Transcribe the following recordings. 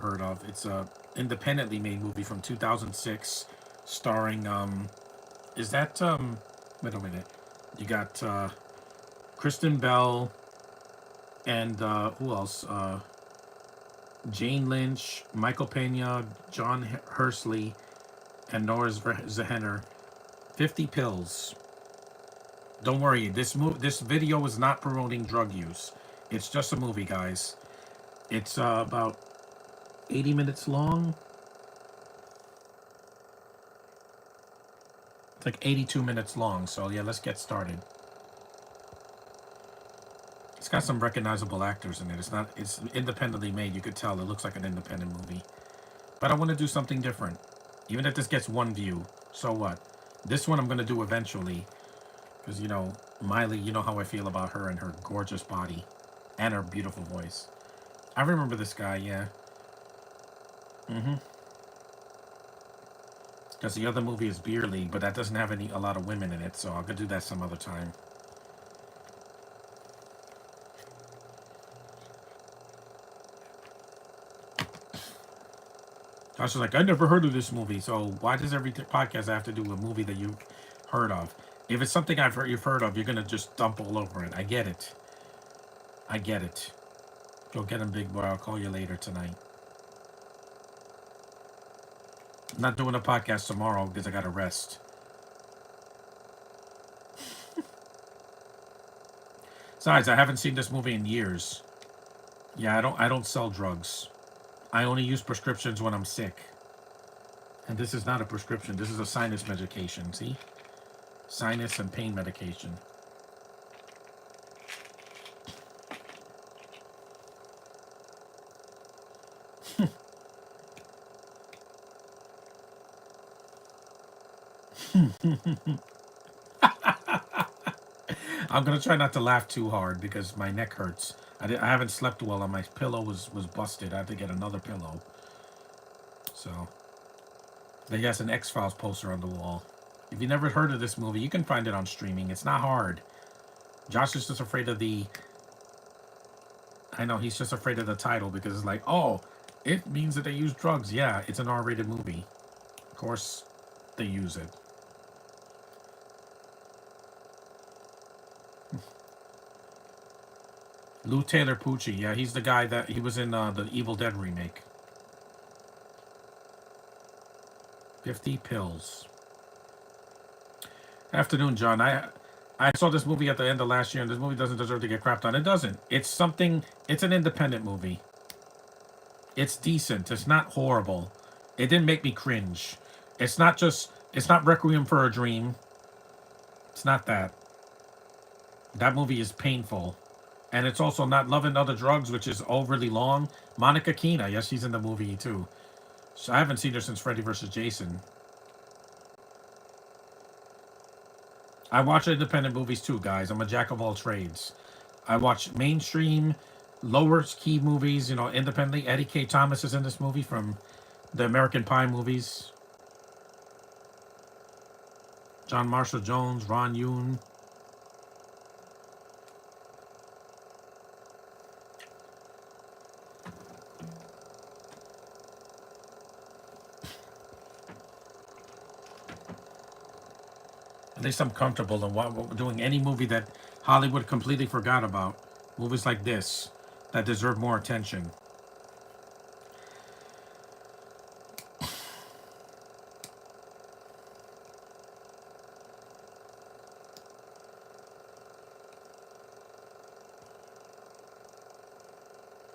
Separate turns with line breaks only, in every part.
heard of. It's a independently made movie from 2006, starring is that wait a minute. You got Kristen Bell and who else? Jane Lynch, Michael Pena, John Hursley, and Nora Zehenner. 50 pills. Don't worry. This video is not promoting drug use. It's just a movie, guys. It's about 80 minutes long. It's like 82 minutes long. So yeah, let's get started. It's got some recognizable actors in it. It's independently made. You could tell it looks like an independent movie. But I want to do something different. Even if this gets one view, so what? This one I'm going to do eventually. Because, Miley, you know how I feel about her and her gorgeous body. And her beautiful voice. I remember this guy, yeah. Because the other movie is Beer League, but that doesn't have a lot of women in it. So I'll do that some other time. I was just like, I never heard of this movie. So why does every podcast have to do a movie that you heard of? If it's something you've heard of, you're gonna just dump all over it. I get it. I get it. Go get him, big boy. I'll call you later tonight. I'm not doing a podcast tomorrow because I gotta rest. Besides, I haven't seen this movie in years. Yeah, I don't sell drugs. I only use prescriptions when I'm sick. And this is not a prescription. This is a sinus medication. See? Sinus and pain medication. I'm gonna try not to laugh too hard because my neck hurts. I haven't slept well and my pillow was busted. I had to get another pillow. So they got an X-Files poster on the wall. If you never heard of this movie, you can find it on streaming. It's not hard. Josh is just afraid of the. I know he's just afraid of the title because it's like, oh, it means that they use drugs. Yeah, it's an R-rated movie. Of course, they use it. Lou Taylor Pucci. Yeah, he's the guy that he was in the Evil Dead remake. 50 pills. Afternoon, John. I saw this movie at the end of last year, and this movie doesn't deserve to get crapped on. It doesn't. It's something. It's an independent movie. It's decent. It's not horrible. It didn't make me cringe. It's not just. It's not Requiem for a Dream. It's not that. That movie is painful, and it's also not Love and Other Drugs, which is overly long. Monica Keena, yes, she's in the movie too. So I haven't seen her since Freddy vs. Jason. I watch independent movies too, guys. I'm a jack of all trades. I watch mainstream, lower key movies, independently. Eddie K. Thomas is in this movie from the American Pie movies. John Marshall Jones, Ron Yoon. At least I'm comfortable in doing any movie that Hollywood completely forgot about. Movies like this that deserve more attention.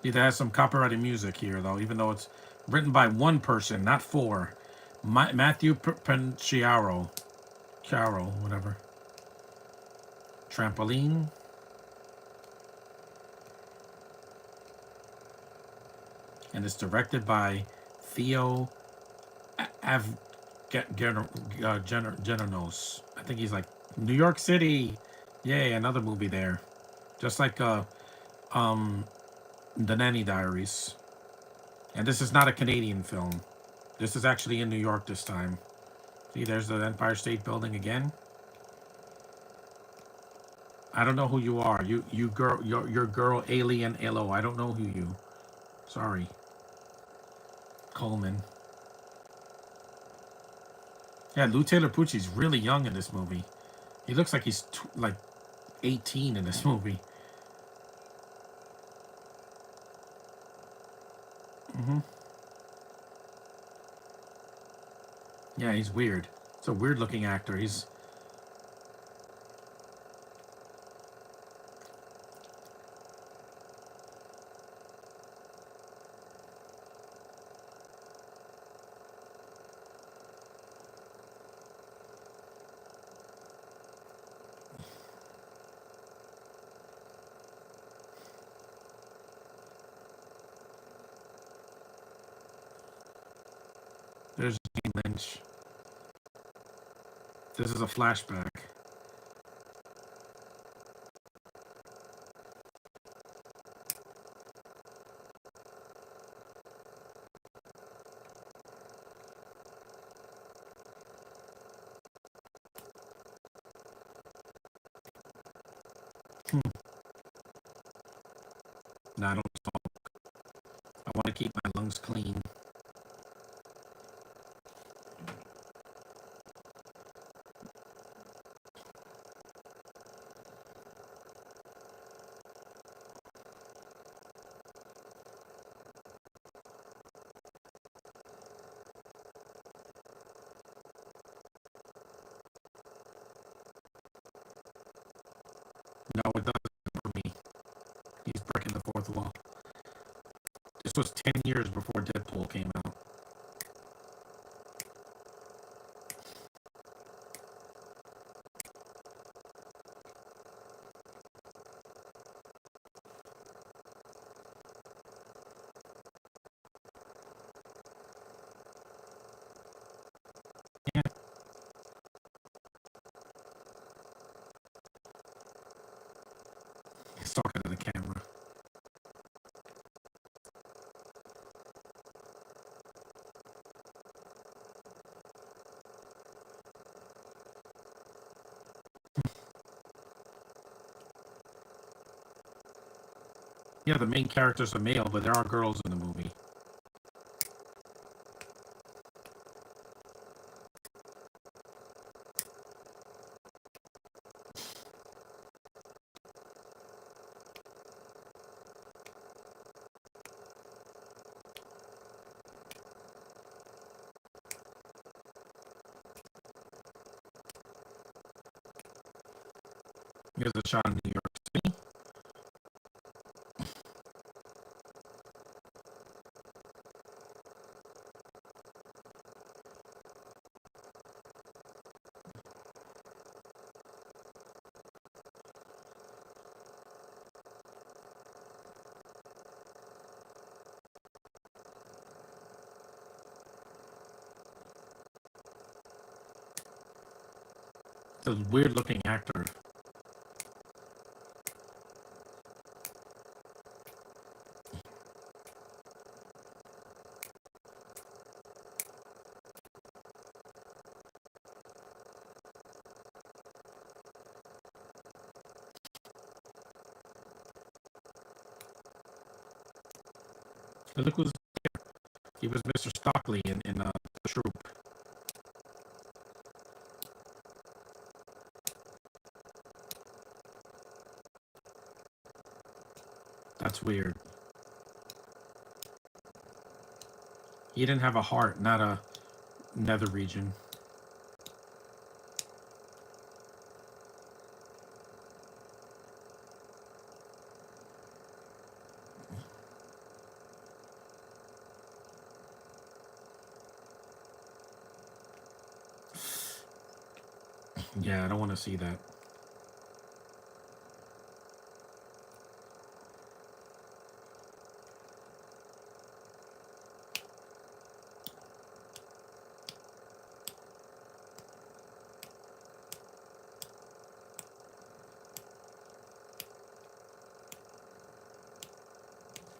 It has some copyrighted music here, though, even though it's written by one person, not four. Matthew Panciaro. Caro, whatever. Trampoline. And it's directed by Theo Genanos. I think he's like New York City. Yay, another movie there. Just like The Nanny Diaries. And this is not a Canadian film. This is actually in New York this time. See, there's the Empire State Building again. I don't know who you are. You girl, your girl, alien, LO. I don't know who you. Sorry. Coleman. Yeah, Lou Taylor Pucci's really young in this movie. He looks like he's like 18 in this movie. hmm Yeah, he's weird. It's a weird looking actor. He's there's Jane Lynch. This is a flashback. No, I don't smoke. I want to keep my lungs clean. No, it doesn't for me. He's breaking the fourth wall. This was 10 years before Deadpool came out. Yeah, he's talking to the camera. Yeah, the main character's a male, but there are girls in the movie. Here's a shot in New York City. It's a weird looking actor. But look who's he was Mr. Stockley in the Troop. That's weird. He didn't have a heart, not a nether region. Yeah, I don't want to see that.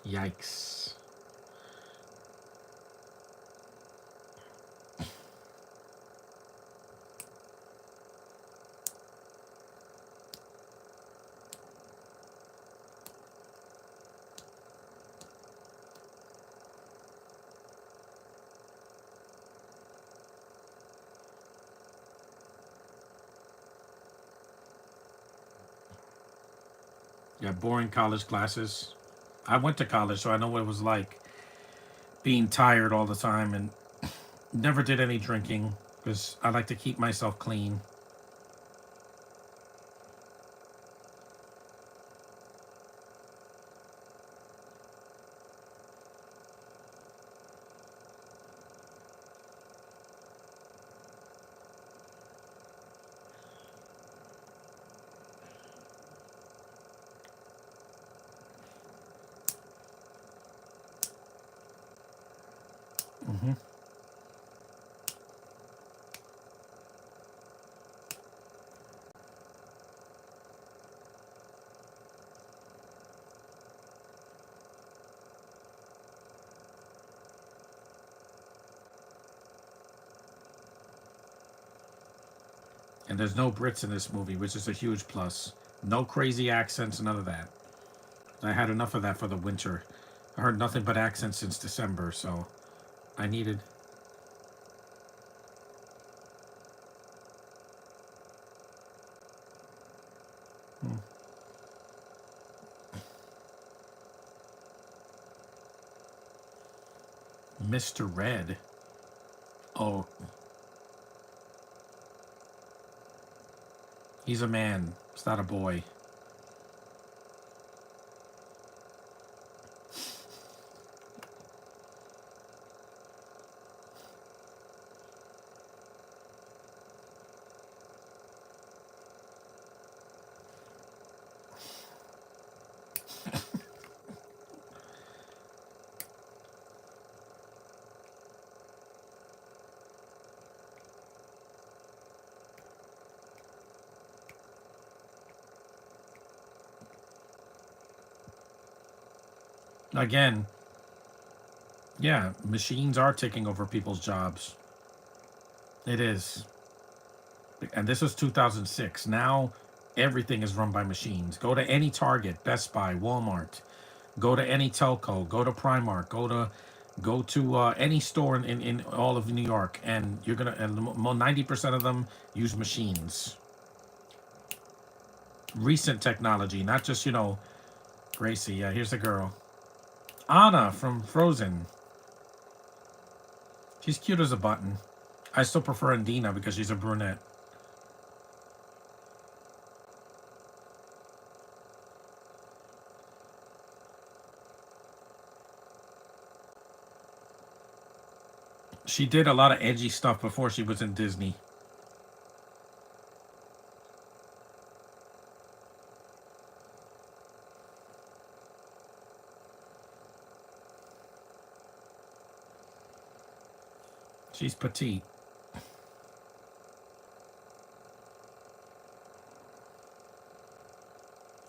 Yikes. Yeah, boring college classes. I went to college, so I know what it was like being tired all the time and never did any drinking because I like to keep myself clean. Hmm. And there's no Brits in this movie, which is a huge plus. No crazy accents, none of that. I had enough of that for the winter. I heard nothing but accents since December, so I needed Mr. Red. Oh, he's a man. It's not a boy. Again, yeah, machines are taking over people's jobs. It is. And this was 2006. Now everything is run by machines. Go to any Target, Best Buy, Walmart. Go to any telco. Go to Primark. Go to any store in all of New York, and you're gonna and 90% of them use machines. Recent technology, not just Gracie. Yeah, here's the girl, Anna from Frozen. She's cute as a button. I still prefer Indina because she's a brunette. She did a lot of edgy stuff before she was in Disney. She's petite.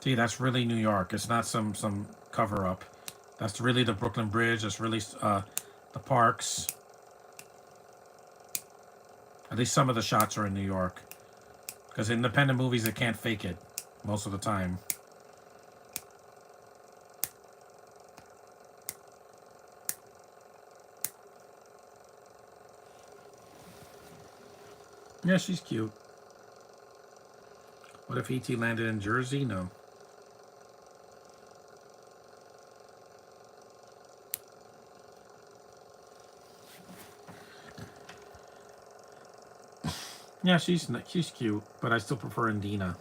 See, that's really New York. It's not some cover up. That's really the Brooklyn Bridge. That's really the parks. At least some of the shots are in New York. Because independent movies, they can't fake it most of the time. Yeah, she's cute. What if E.T. landed in Jersey? No. Yeah, she's cute, but I still prefer Indina.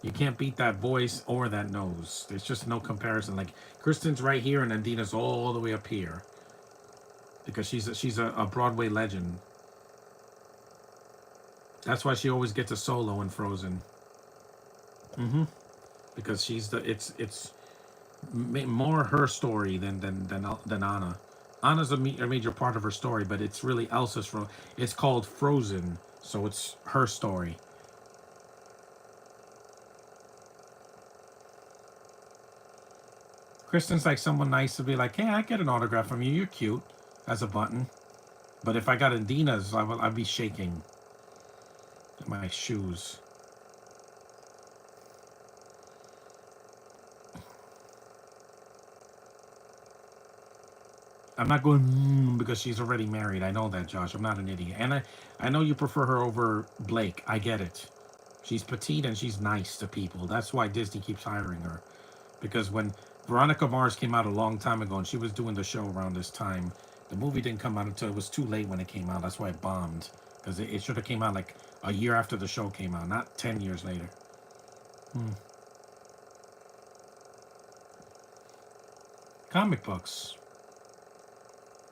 You can't beat that voice or that nose. There's just no comparison. Like Kristen's right here, and Indina's all the way up here because she's a Broadway legend. That's why she always gets a solo in Frozen. Hmm. Because she's the it's more her story than Anna. Anna's a major part of her story, but it's really Elsa's. It's called Frozen, so it's her story. Kristen's like someone nice to be like, hey, I get an autograph from you. You're cute as a button. But if I got Indina's, I'd be shaking my shoes. I'm not going because she's already married. I know that, Josh. I'm not an idiot. And I know you prefer her over Blake. I get it. She's petite and she's nice to people. That's why Disney keeps hiring her. because when Veronica Mars came out a long time ago and she was doing the show around this time, the movie didn't come out until it was too late when it came out. That's why it bombed, because it should have came out like a year after the show came out, not 10 years later. Comic books.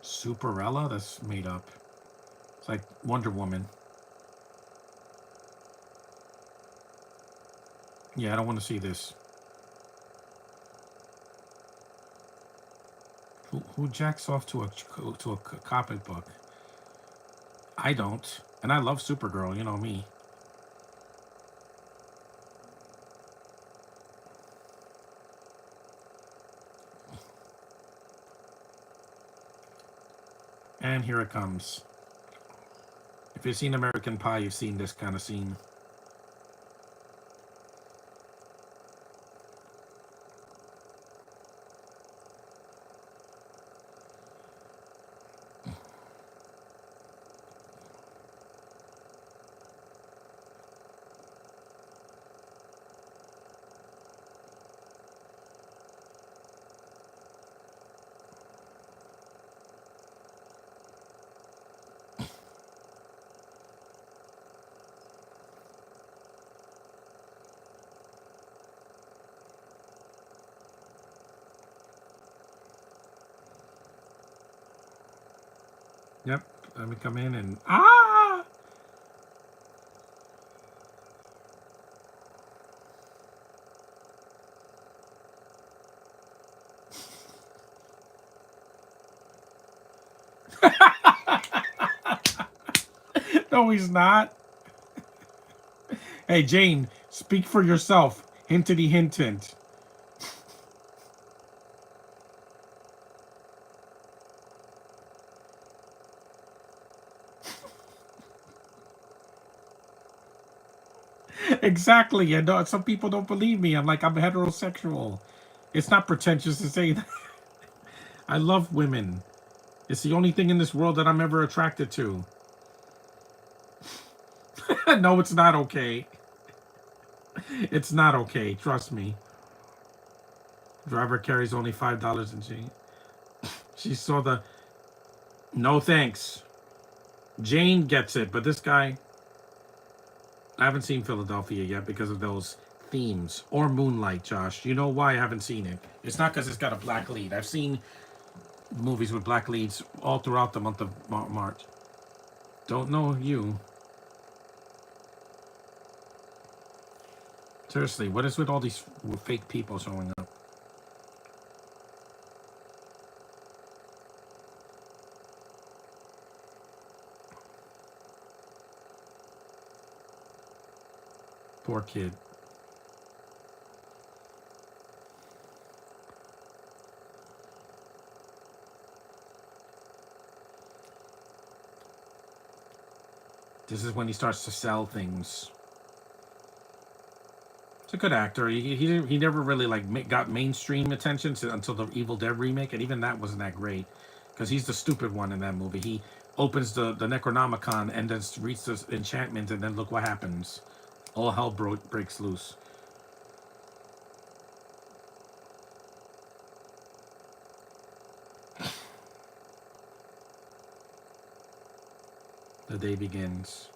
Superella, that's made up. It's like Wonder Woman. Yeah, I don't want to see this. Who jacks off to a comic book? I don't, and I love Supergirl. You know me. And here it comes. If you've seen American Pie, you've seen this kind of scene. Yep. Let me come in and no, he's not. Hey, Jane, speak for yourself. Hintity hint hint. Exactly. And some people don't believe me. I'm like, I'm heterosexual. It's not pretentious to say that. I love women. It's the only thing in this world that I'm ever attracted to. No, it's not okay. It's not okay. Trust me. Driver carries only $5 in change. She saw the. No thanks. Jane gets it, but this guy. I haven't seen Philadelphia yet because of those themes. Or Moonlight, Josh. You know why I haven't seen it? It's not because it's got a black lead. I've seen movies with black leads all throughout the month of March. Don't know you. Seriously, what is with all these fake people showing up? Poor kid. This is when he starts to sell things. He's a good actor. He never really like got mainstream attention until the Evil Dead remake, and even that wasn't that great because he's the stupid one in that movie. He opens the Necronomicon and then reads the enchantment, and then look what happens. All hell breaks loose. The day begins.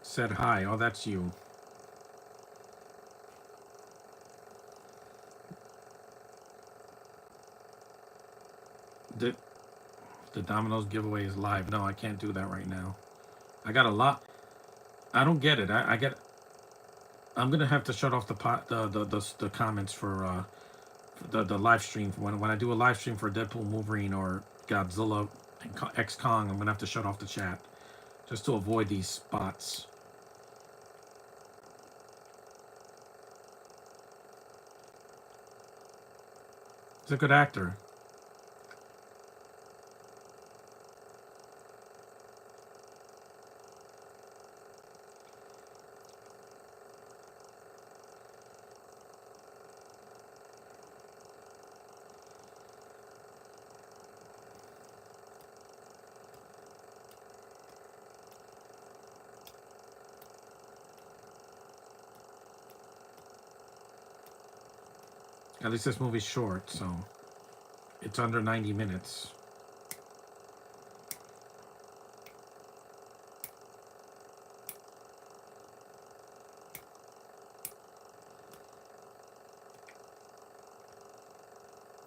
Said hi. Oh, that's you. The the Domino's giveaway is live. No, I can't do that right now. I got a lot. I don't get it. I get. I'm gonna have to shut off the comments for the live stream. When I do a live stream for Deadpool, Wolverine, or Godzilla and X Kong, I'm gonna have to shut off the chat just to avoid these spots. He's a good actor. At least this movie's short, so it's under 90 minutes.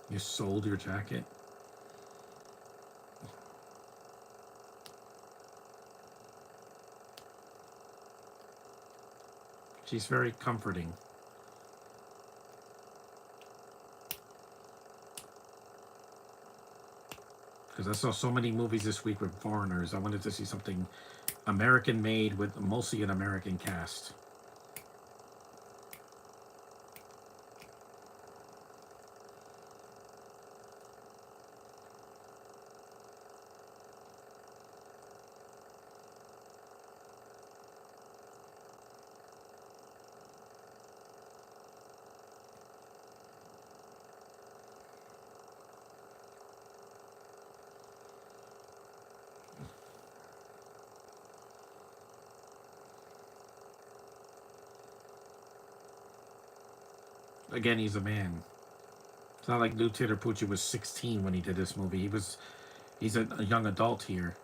You sold your jacket? She's very comforting. Because I saw so many movies this week with foreigners. I wanted to see something American made with mostly an American cast. Again, he's a man. It's not like Lou Pucci was 16 when he did this movie. He's a young adult here.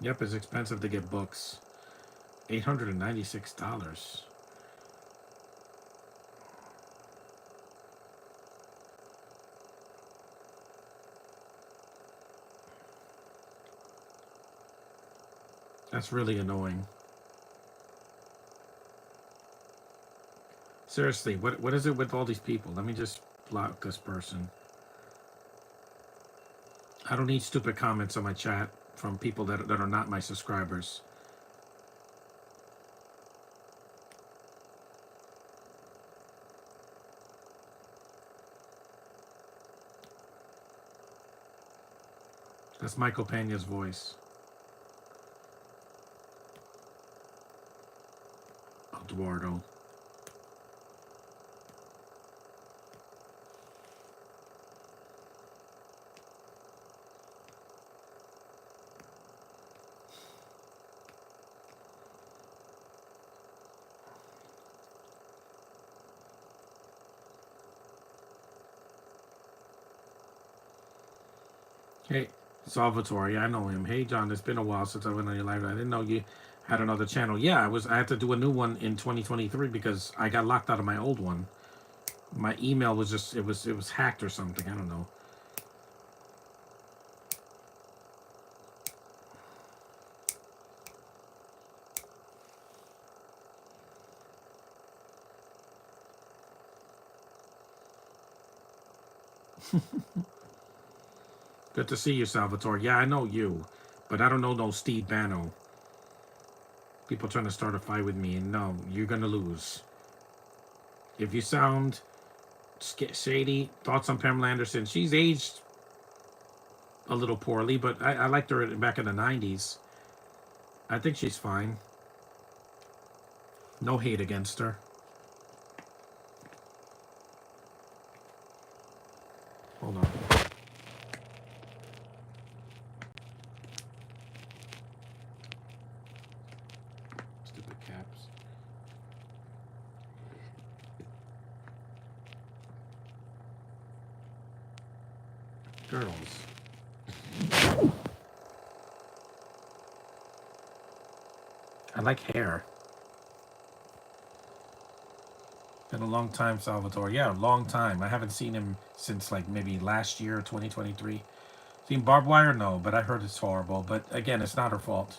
Yep, it's expensive to get books. $896. That's really annoying. Seriously, what is it with all these people? Let me just block this person. I don't need stupid comments on my chat from people that are not my subscribers. That's Michael Pena's voice. Eduardo. Hey, Salvatore, yeah, I know him. Hey, John, it's been a while since I went on your live. I didn't know you had another channel. Yeah, I had to do a new one in 2023 because I got locked out of my old one. My email was just it was hacked or something. I don't know. Good to see you, Salvatore. Yeah, I know you, but I don't know no Steve Bano. People trying to start a fight with me, and no, you're gonna lose. If you sound shady, thoughts on Pamela Anderson? She's aged a little poorly, but I liked her back in the 90s. I think she's fine. No hate against her. Hold on. Stupid caps. Girls. I like hair. Been a long time, Salvatore. Yeah, a long time. I haven't seen him since like maybe last year, 2023. Seen Barbed Wire? No, but I heard it's horrible. But again, it's not her fault.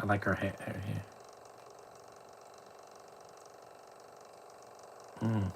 like her hair. Mm.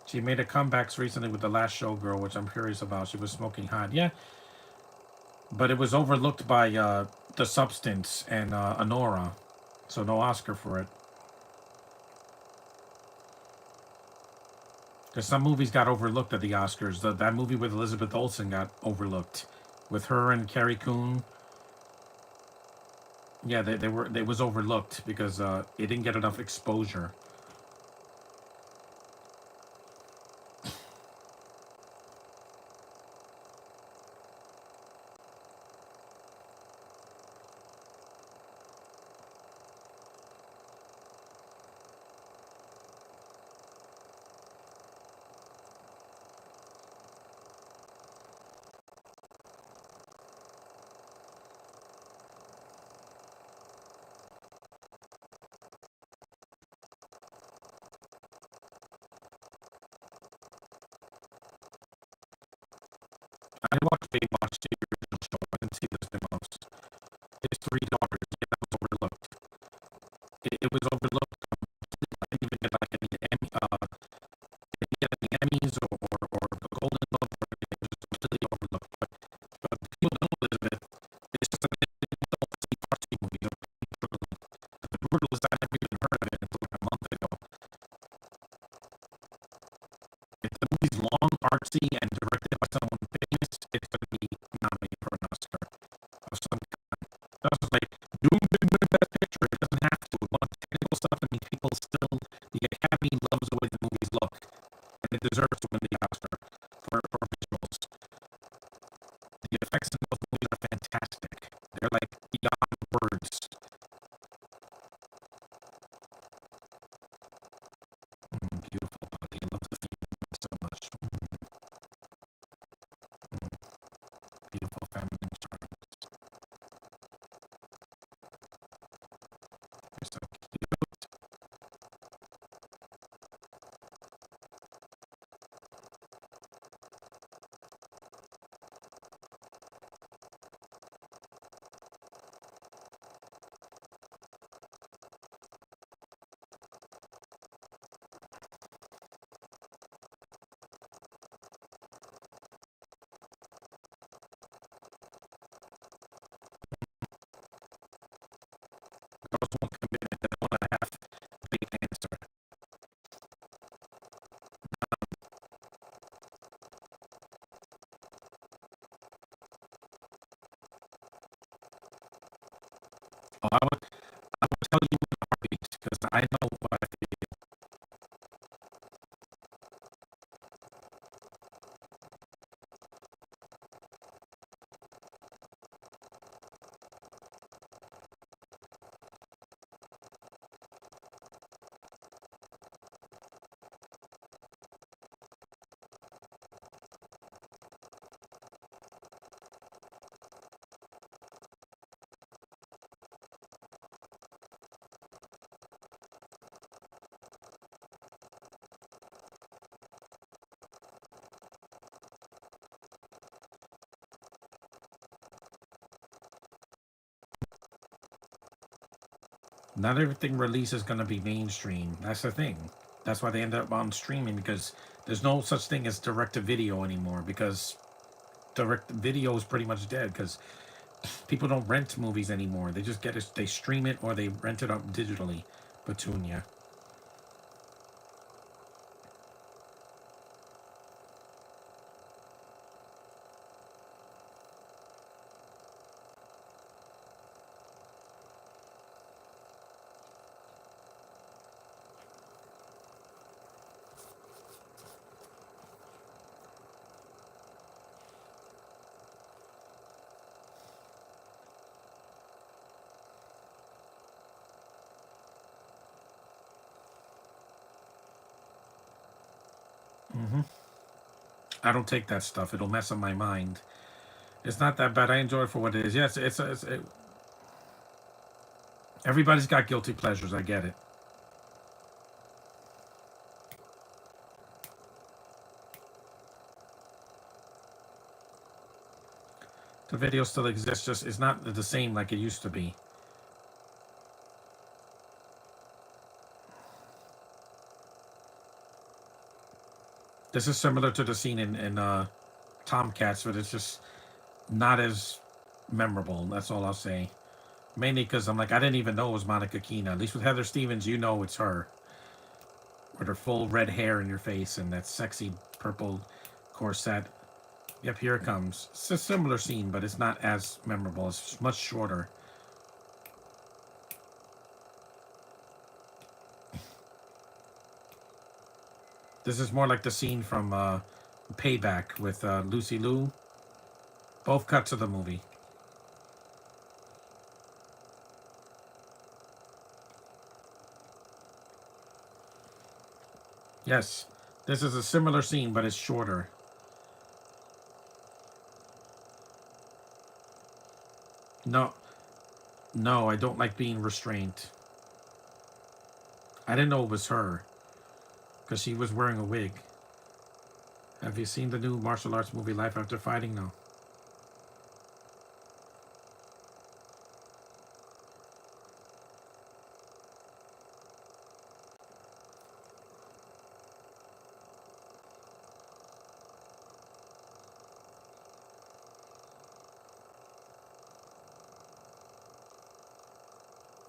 She made a comeback recently with The Last Showgirl, which I'm curious about. She was smoking hot. Yeah, but it was overlooked by The Substance and Honora, so no Oscar for it. Because some movies got overlooked at the Oscars. That movie with Elizabeth Olsen got overlooked, with her and Carrie Coon. Yeah, they was overlooked because it didn't get enough exposure. I watched Baywatch, the original show. I didn't see the spin-offs. His three daughters. Yeah, that was overlooked. It was overlooked. I didn't even get like any Emmys or the Golden Globe. It was completely overlooked. But people know Elizabeth. It's just that they don't see artsy movies. The Brutalist, I never even heard of it until like a month ago. If the movie's long, artsy, and directed by someone famous, it's going to be nominated for an Oscar of some kind. That's like, Doom didn't win Best Picture. It doesn't have to. It wants technical stuff, and people still, the Academy loves the way the movies look, and it deserves to win the Oscar for visuals. The effects in those movies are fantastic. They're like beyond words. Beautiful. I love the theme so much. Beautiful feminine charms. You're so cute. Girls won't commit it. They want to have big answer. Oh, I would tell you in a heartbeat because I know what I feel. Not everything release is going to be mainstream. That's the thing. That's why they end up on streaming because there's no such thing as direct to video anymore because direct video is pretty much dead because people don't rent movies anymore. They just get it, they stream it or they rent it up digitally. Petunia. I don't take that stuff. It'll mess up my mind. It's not that bad. I enjoy it for what it is. Yes, everybody's got guilty pleasures. I get it. The video still exists. Just it's not the same like it used to be. This is similar to the scene in Tomcats, but it's just not as memorable. That's all I'll say. Mainly because I'm like, I didn't even know it was Monica Keena. At least with Heather Stevens, you know it's her. With her full red hair in your face and that sexy purple corset. Yep, here it comes. It's a similar scene, but it's not as memorable. It's much shorter. This is more like the scene from Payback with Lucy Liu. Both cuts of the movie. Yes, this is a similar scene, but it's shorter. No, no, I don't like being restrained. I didn't know it was her because she was wearing a wig. Have you seen the new martial arts movie Life After Fighting? No.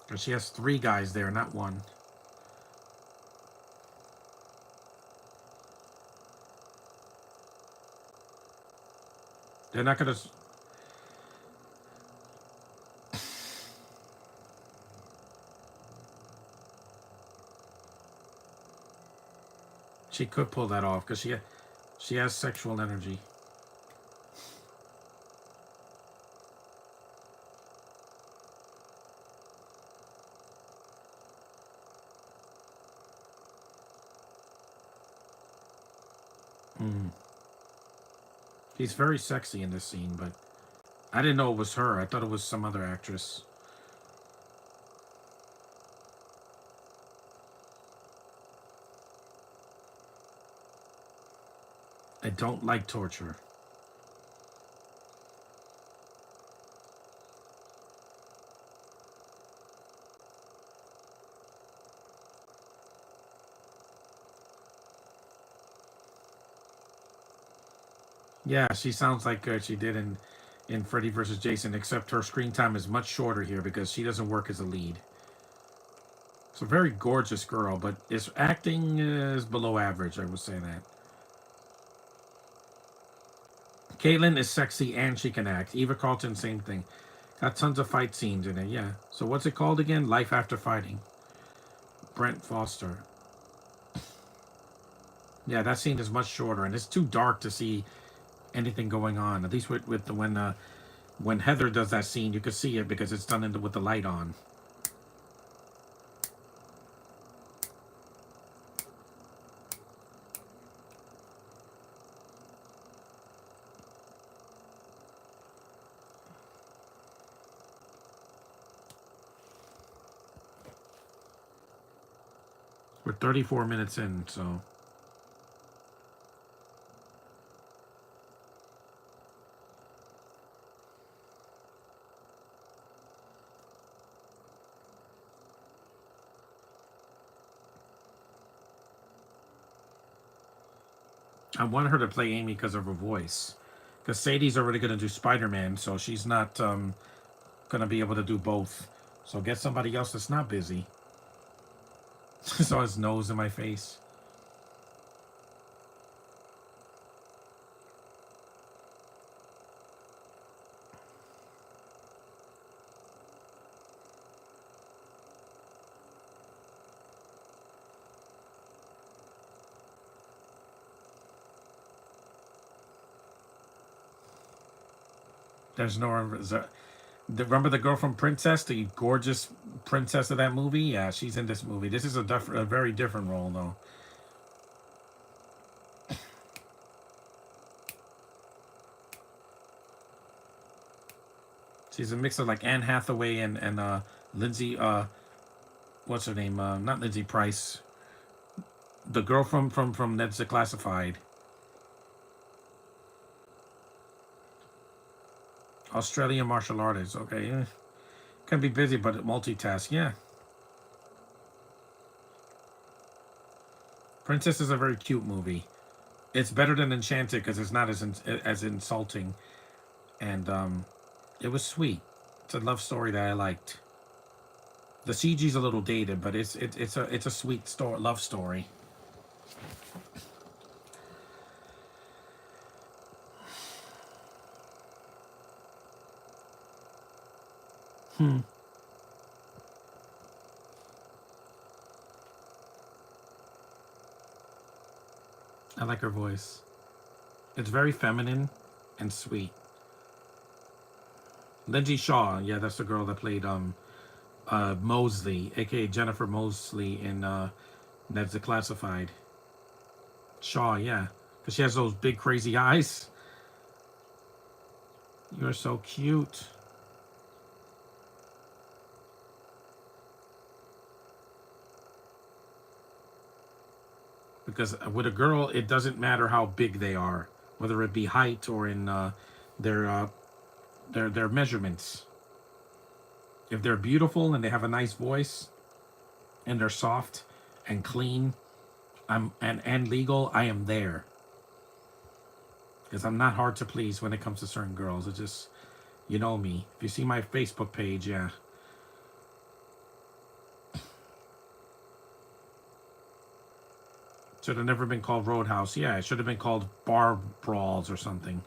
Because she has three guys there, not one. They're not gonna. She could pull that off because she has sexual energy. Mm. She's very sexy in this scene, but I didn't know it was her. I thought it was some other actress. I don't like torture. Yeah, she sounds like she did in Freddy vs. Jason, except her screen time is much shorter here because she doesn't work as a lead. It's a very gorgeous girl, but its acting is below average, I would say that. Caitlyn is sexy and she can act. Eva Carlton, same thing. Got tons of fight scenes in it, yeah. So what's it called again? Life After Fighting. Brent Foster. Yeah, that scene is much shorter, and it's too dark to see anything going on. At least with the when Heather does that scene, you can see it because it's done with the light on. We're 34 minutes in, so I want her to play Amy because of her voice. Because Sadie's already going to do Spider-Man, so she's not going to be able to do both. So get somebody else that's not busy. Saw his nose in my face. There's no. Remember the girl from Princess, the gorgeous princess of that movie? Yeah, she's in this movie. This is a very different role, though. She's a mix of like Anne Hathaway and Lindsay. What's her name? Not Lindsay Price. The girl from Ned's Declassified. Australian martial artist. Okay, can be busy, but multitask. Yeah. Princess is a very cute movie. It's better than Enchanted because it's not as insulting, and it was sweet. It's a love story that I liked. The CG's a little dated, but it's a sweet story, love story. I like her voice. It's very feminine and sweet. Lindsay Shaw, yeah, that's the girl that played Mosley, aka Jennifer Mosley in Ned's Declassified. Shaw, yeah, because she has those big crazy eyes. You're so cute. Because with a girl, it doesn't matter how big they are, whether it be height or in their uh, their measurements. If they're beautiful and they have a nice voice and they're soft and clean, and legal, I am there. Because I'm not hard to please when it comes to certain girls. It just, you know me. If you see my Facebook page, yeah. Should have never been called Roadhouse. Yeah, it should have been called Bar Brawls or something.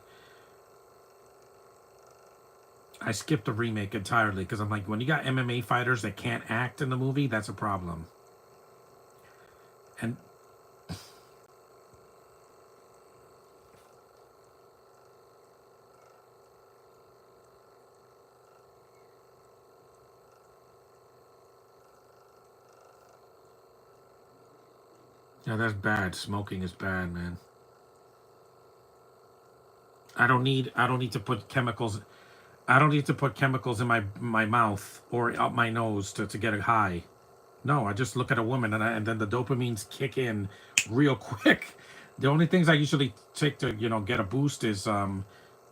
I skipped the remake entirely because I'm like, when you got MMA fighters that can't act in the movie, that's a problem. And yeah, that's bad. Smoking is bad, man. I don't need to put chemicals. I don't need to put chemicals in my mouth or up my nose to get a high. No, I just look at a woman and then the dopamines kick in real quick. The only things I usually take to get a boost is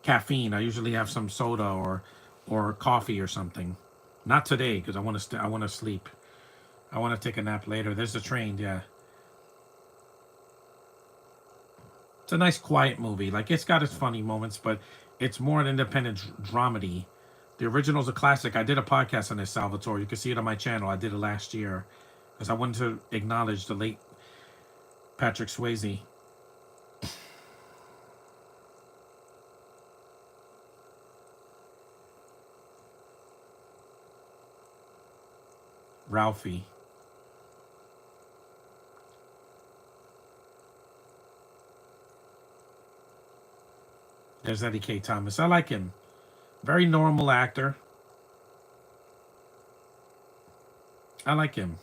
caffeine. I usually have some soda or coffee or something. Not today because I want to sleep. I want to take a nap later. There's the train. Yeah, it's a nice quiet movie. Like it's got its funny moments, but it's more an independent dramedy. The original's a classic. I did a podcast on this, Salvatore. You can see it on my channel. I did it last year because I wanted to acknowledge the late Patrick Swayze. Ralphie. There's Eddie K. Thomas. I like him. Very normal actor. I like him.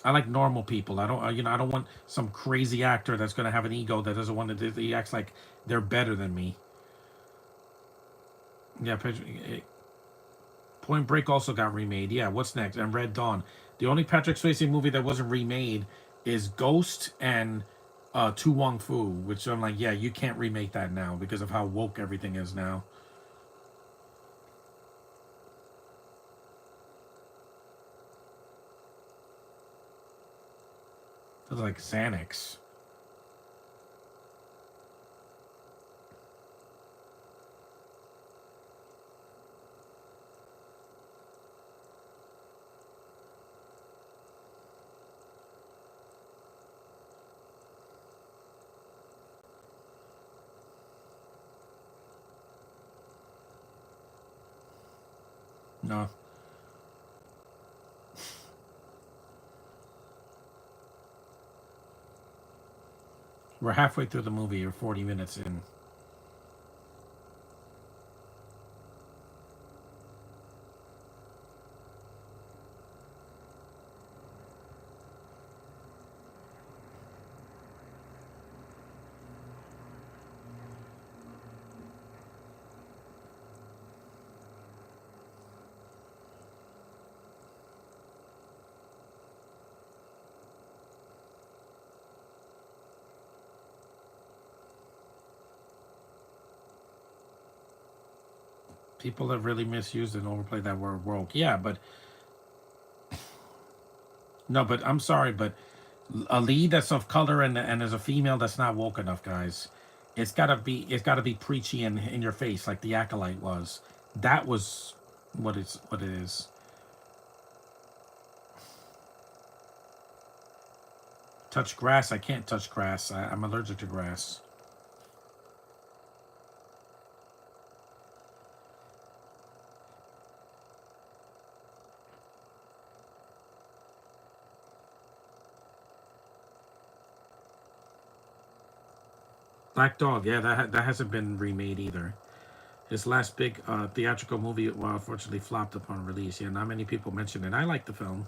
I like normal people. I don't, I don't want some crazy actor that's going to have an ego that doesn't want to. He acts like they're better than me. Yeah, Point Break also got remade. Yeah, what's next? And Red Dawn. The only Patrick Swayze movie that wasn't remade is Ghost and Tu Wong Fu, which I'm like, yeah, you can't remake that now because of how woke everything is now. It's like Xanax. No, we're halfway through the movie. You're 40 minutes in. People have really misused and overplayed that word woke. Yeah, but no, but I'm sorry, but a lead that's of color and as a female that's not woke enough, guys. It's gotta be preachy and in your face like the acolyte was. That was what it is. Touch grass, I can't touch grass. I'm allergic to grass. Black Dog, yeah, that hasn't been remade either. His last big theatrical movie, well, unfortunately flopped upon release. Yeah, not many people mentioned it. I like the film.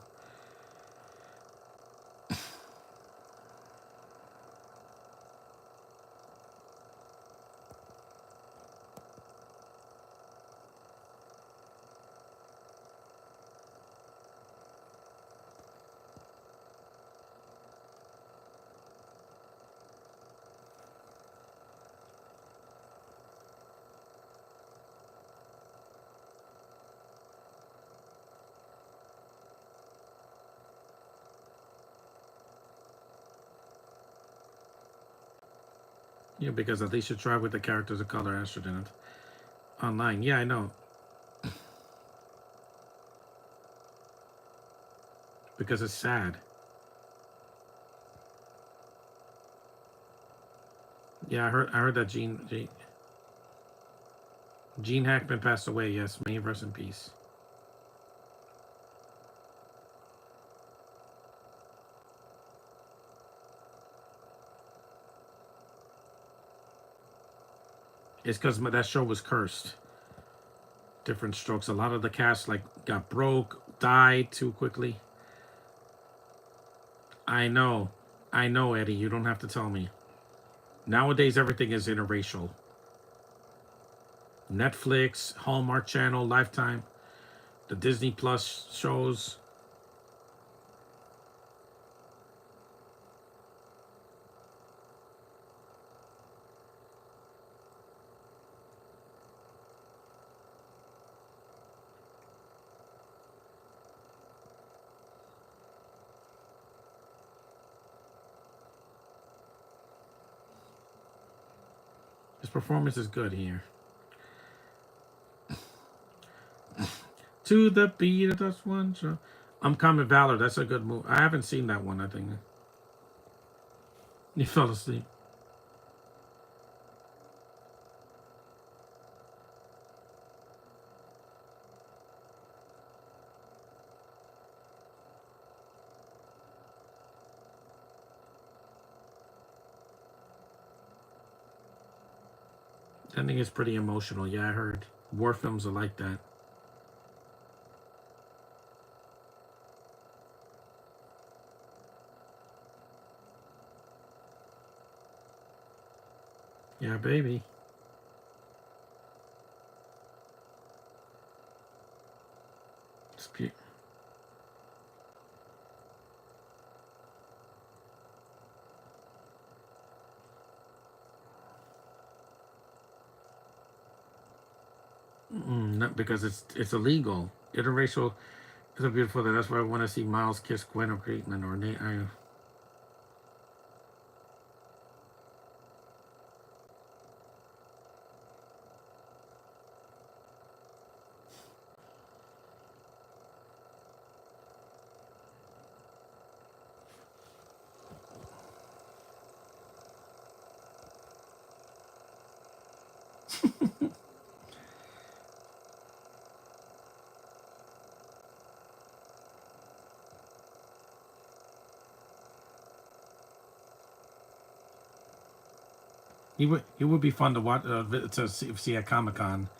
Yeah, because at least you try with the characters of color answered in it. Online. Yeah, I know. Because it's sad. Yeah, I heard that Gene Hackman passed away. Yes, may he rest in peace. It's because that show was cursed. Different strokes. A lot of the cast like got broke, died too quickly. I know. I know, Eddie. You don't have to tell me. Nowadays, everything is interracial. Netflix, Hallmark Channel, Lifetime, the Disney Plus shows. His performance is good here. To the beat of this one show. Uncommon Valor. That's a good movie. I haven't seen that one. I think you fell asleep. That thing is pretty emotional. Yeah, I heard. War films are like that. Yeah, baby. It's not because it's illegal. Interracial is a beautiful thing. That's why I want to see Miles kiss Gwen or Caitlin or Nate. It would be fun to watch to see at Comic Con.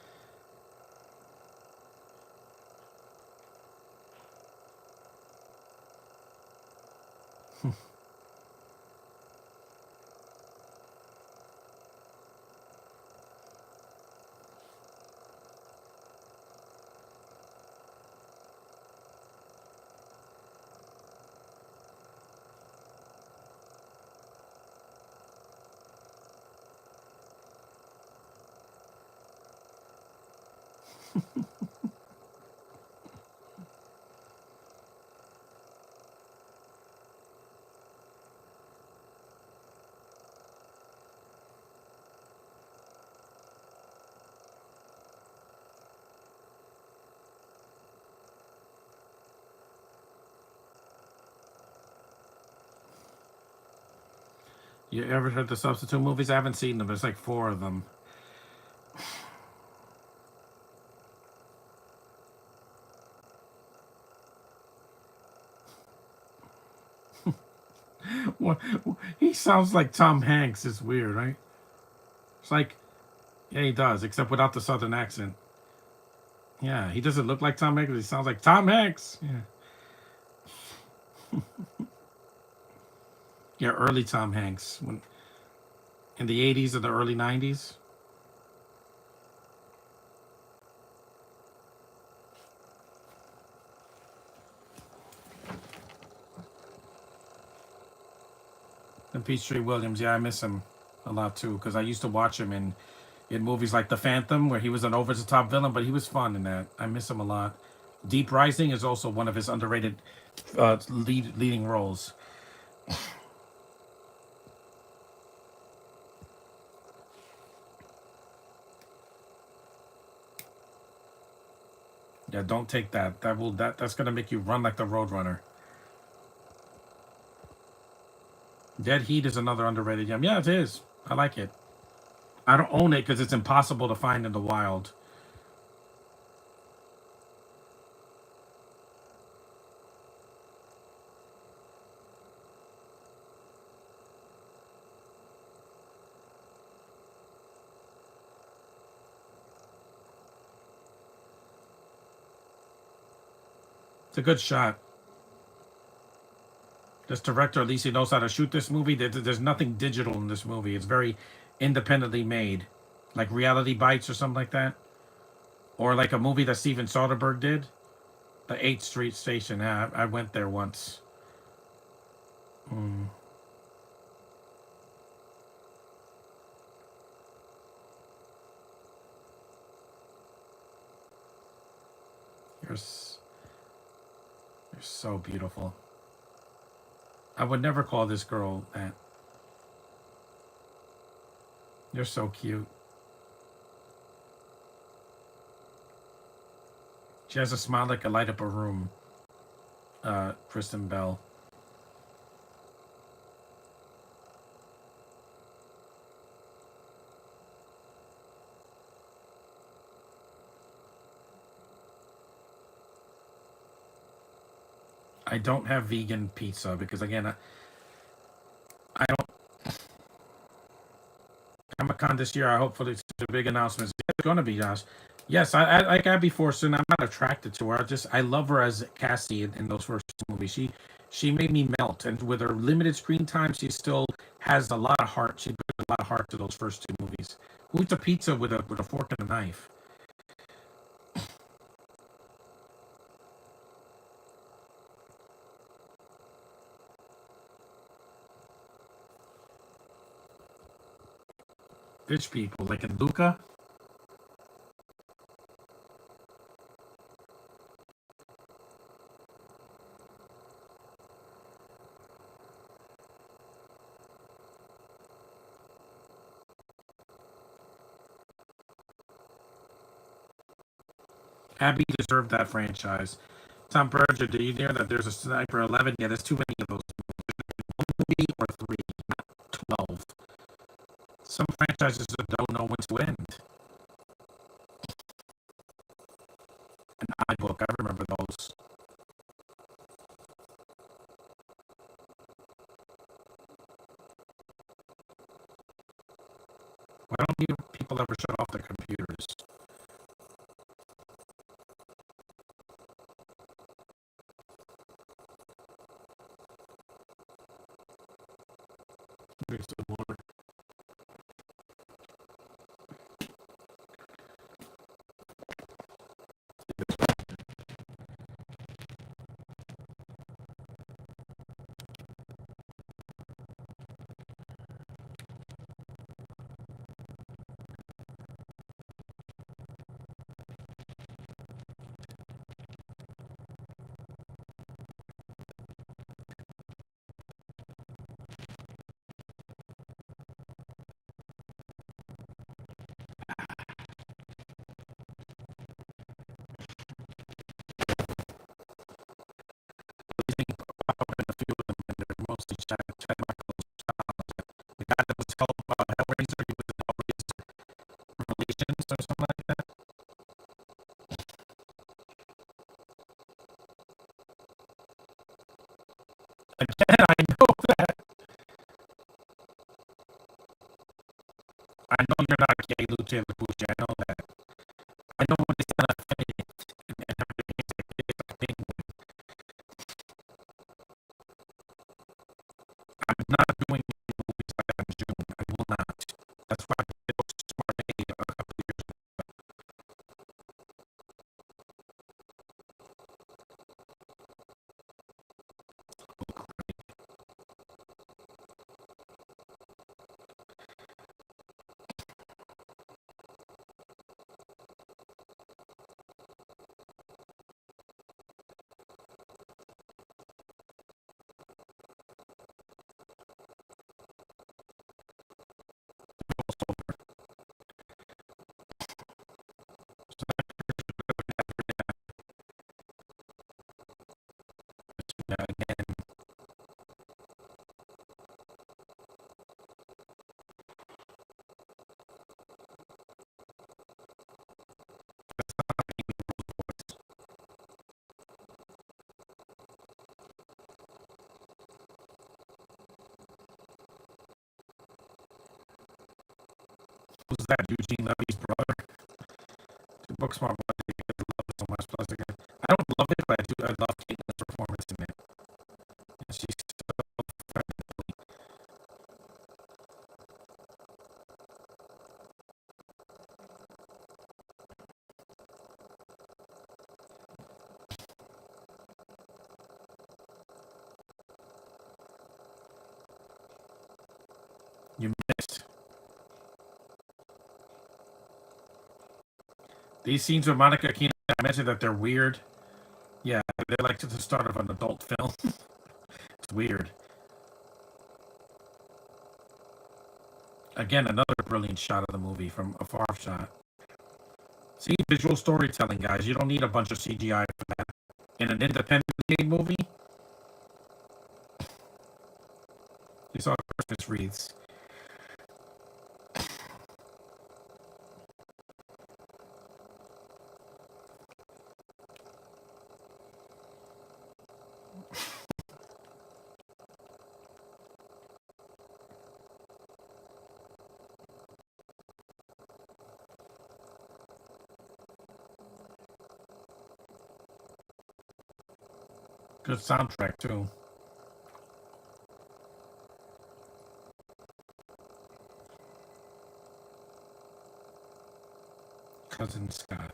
You ever heard the Substitute movies? I haven't seen them. There's like four of them. What? He sounds like Tom Hanks. It's weird, right? It's like, yeah, he does, except without the southern accent. Yeah, he doesn't look like Tom Hanks. He sounds like Tom Hanks. Yeah, yeah, early Tom Hanks when in the '80s or the early '90s. And Peachtree Williams, yeah, I miss him a lot too because I used to watch him in movies like The Phantom where he was an over the top villain, but he was fun in that. I miss him a lot. Deep Rising is also one of his underrated leading roles. Yeah, don't take that. That's gonna make you run like the Roadrunner. Dead Heat is another underrated gem. Yeah, it is. I like it. I don't own it because it's impossible to find in the wild. It's a good shot. This director, at least he knows how to shoot this movie. There's nothing digital in this movie. It's very independently made, like Reality Bites or something like that, or like a movie that Steven Soderbergh did, the 8th Street Station. Yeah, I went there once. Mm. You're you're so beautiful. I would never call this girl that. You're so cute. She has a smile that could light up a room. Kristen Bell. I don't have vegan pizza because again, I don't. Comic-Con this year. I hopefully it's a big announcement. It's gonna be Josh. Yes, like Abby Fortune. I'm not attracted to her. I love her as Cassie in those first two movies. She made me melt, and with her limited screen time, she still has a lot of heart. She brings a lot of heart to those first two movies. Who eats a pizza with a fork and a knife? Rich people like in Luca. Abby deserved that franchise. Tom Berger, do you hear that there's a Sniper 11? Yeah, there's too many of those. One movie or three, not 12. Some franchises that don't know when to end. An iBook, I remember those. Why don't you people ever shut off their computers? Drink some water. few of them, and they're mostly Chad Michaels. The guy that was Hellraiser, he was in Hellraiser Revelations or something like that. Again, I know that. I know you're not gay, Lucia Lapucci. I know that. I know when it's not effeminate and everything is like penguin. I'm not doing movies like that in June. I will not. That's why I did Smart A a couple of years ago. Again, who's that? Eugene Levy's brother. Booksmart, I love it so much. Plus, again, I don't love it, but I do. I love Caitlin's performance in it. And she's so effectively. You missed these scenes with Monica Keena. I mentioned that they're weird. Yeah, they're like to the start of an adult film. It's weird. Again, another brilliant shot of the movie from a far shot. See, visual storytelling, guys. You don't need a bunch of CGI for that. In an independent movie, you saw Christmas wreaths. Good soundtrack too. Cousin Scott.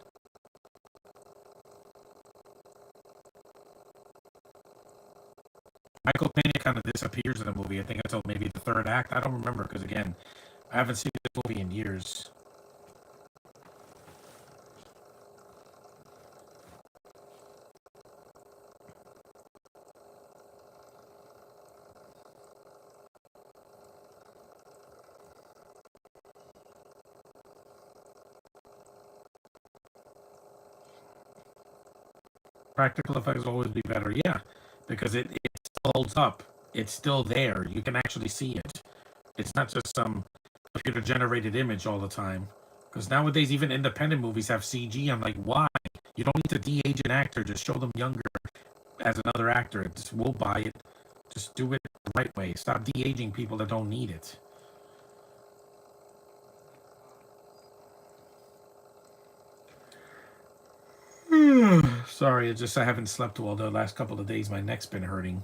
Michael Pena kind of disappears in the movie. I think until maybe the third act. I don't remember because again, I haven't seen this movie in years. Practical effects will always be better. Yeah, because it still holds up. It's still there. You can actually see it. It's not just some computer generated image all the time. Because nowadays, even independent movies have CG. I'm like, why? You don't need to de-age an actor. Just show them younger as another actor. Just we'll buy it. Just do it the right way. Stop de-aging people that don't need it. Sorry, it's just I haven't slept well the last couple of days. My neck's been hurting.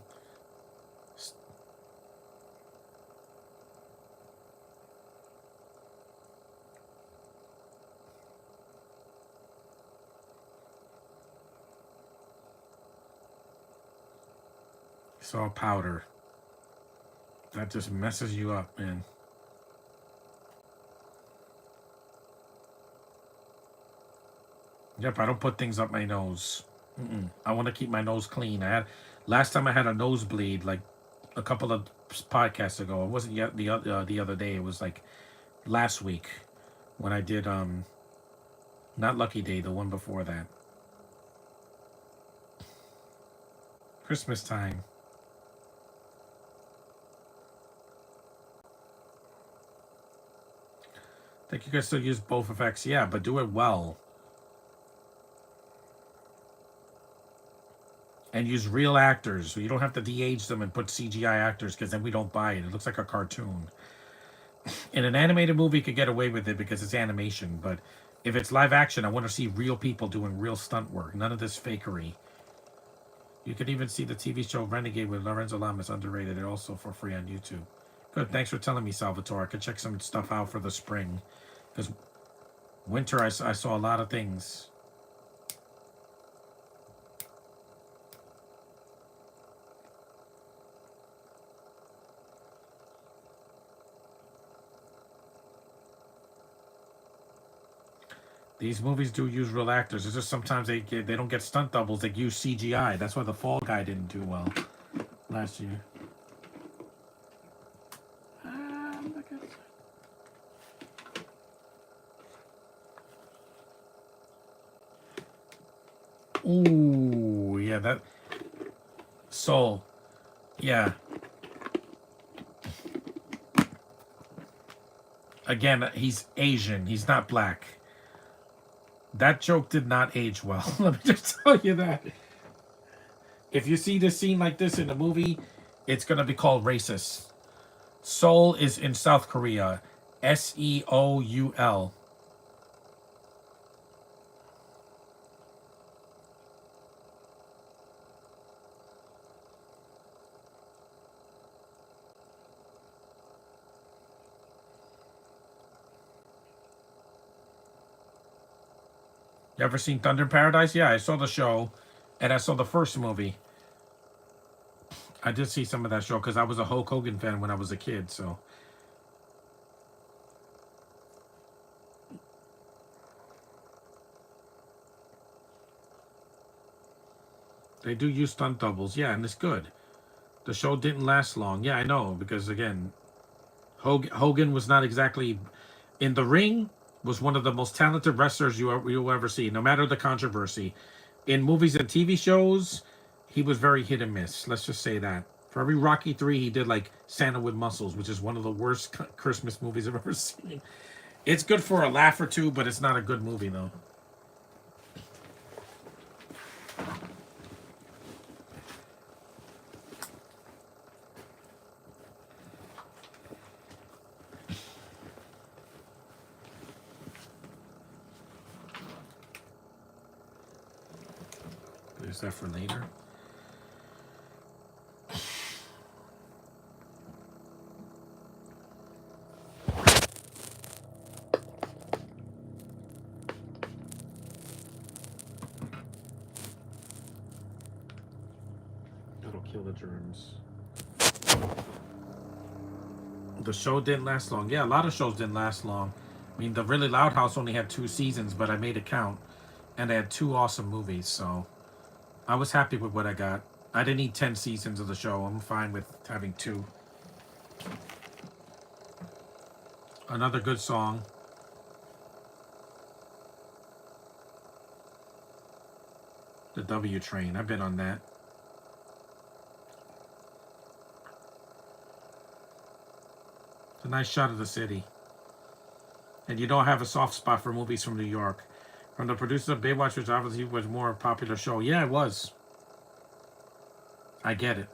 Saw powder. That just messes you up, man. Yep, I don't put things up my nose. I want to keep my nose clean. I had last time I had a nosebleed like a couple of podcasts ago. It wasn't yet the other day. It was like last week when I did not Lucky Day, the one before that. Christmas time. think you can still use both effects, yeah, but do it well. And use real actors. So you don't have to de-age them and put CGI actors because then we don't buy it. It looks like a cartoon. In an animated movie, you could get away with it because it's animation, but if it's live action, I want to see real people doing real stunt work. None of this fakery. You can even see the TV show Renegade with Lorenzo Lamas, underrated, and also for free on YouTube. Good, thanks for telling me, Salvatore. I could check some stuff out for the spring. Because winter, I saw a lot of things. These movies do use real actors. It's just sometimes they don't get stunt doubles. They use CGI. That's why The Fall Guy didn't do well last year. Ooh, yeah, that Soul. Yeah. Again, he's Asian. He's not black. That joke did not age well. Let me just tell you that. If you see this scene like this in a movie, it's gonna be called racist. Seoul is in South Korea. Seoul. You ever seen Thunder in Paradise? Yeah, I saw the show, and I saw the first movie. I did see some of that show because I was a Hulk Hogan fan when I was a kid. So they do use stunt doubles. Yeah, and it's good. The show didn't last long. Yeah, I know because again, Hogan was not exactly in the ring. Was one of the most talented wrestlers you'll ever see, no matter the controversy. In movies and TV shows, he was very hit and miss. Let's just say that. For every Rocky 3, he did like Santa with Muscles, which is one of the worst Christmas movies I've ever seen. It's good for a laugh or two, but it's not a good movie though. Is that for later? That'll kill the germs. The show didn't last long. Yeah, a lot of shows didn't last long. I mean, The Really Loud House only had 2 seasons, but I made it count. And they had 2 awesome movies, so I was happy with what I got. I didn't need 10 seasons of the show. I'm fine with having 2. Another good song. The W Train. I've been on that. It's a nice shot of the city. And you don't have a soft spot for movies from New York. From the producers of Baywatch, which obviously was more popular show. Yeah, it was. I get it.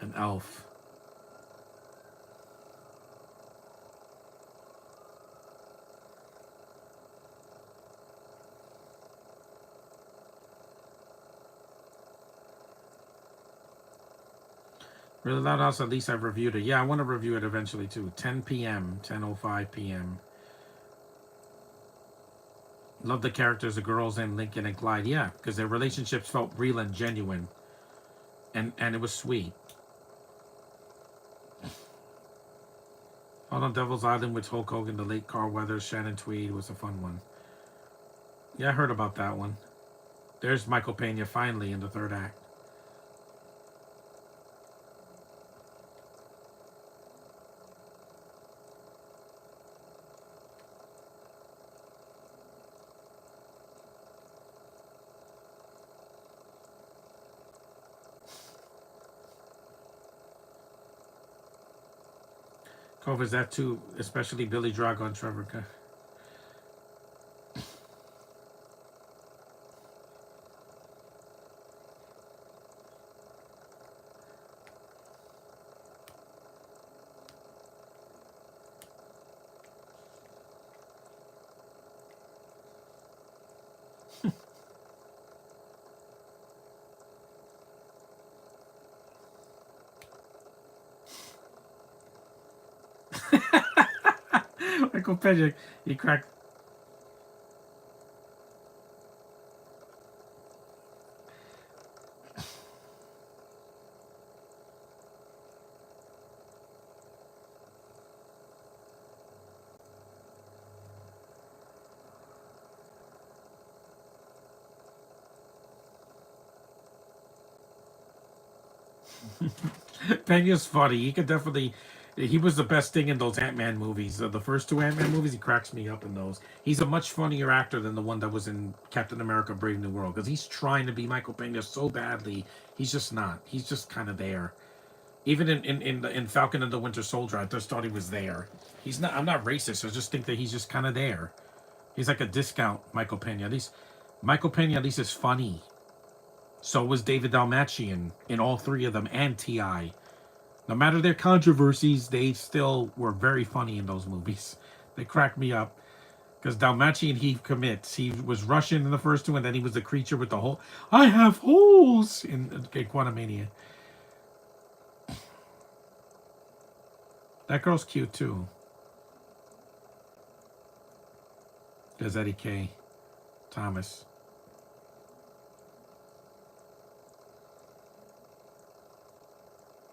An Elf. Really Loud House, at least I've reviewed it. Yeah, I want to review it eventually too. 10 p.m., 10:05 p.m. Love the characters, the girls named Lincoln and Clyde. Yeah, because their relationships felt real and genuine. And it was sweet. On Devil's Island with Hulk Hogan, the late Carl Weathers, Shannon Tweed was a fun one. Yeah, I heard about that one. There's Michael Pena finally in the third act. Covers that too, especially Billy Drago and Trevor. Michael Pena, he cracked. Pena's funny. He could definitely. He was the best thing in those Ant-Man movies. The first two Ant-Man movies, he cracks me up in those. He's a much funnier actor than the one that was in Captain America: Brave New World, because he's trying to be Michael Pena so badly. He's just not. He's just kind of there. Even in Falcon and the Winter Soldier, I just thought he was there. He's not. I'm not racist. I just think that he's just kind of there. He's like a discount Michael Pena. At least Michael Pena at least is funny. So was David Dalmatian in all three of them, and Ti. No matter their controversies, they still were very funny in those movies. They cracked me up because Dalmatian, he commits. He was Russian in the first two, and then he was the creature with the hole. I have holes in Quantumania. That girl's cute too. There's Eddie K. Thomas.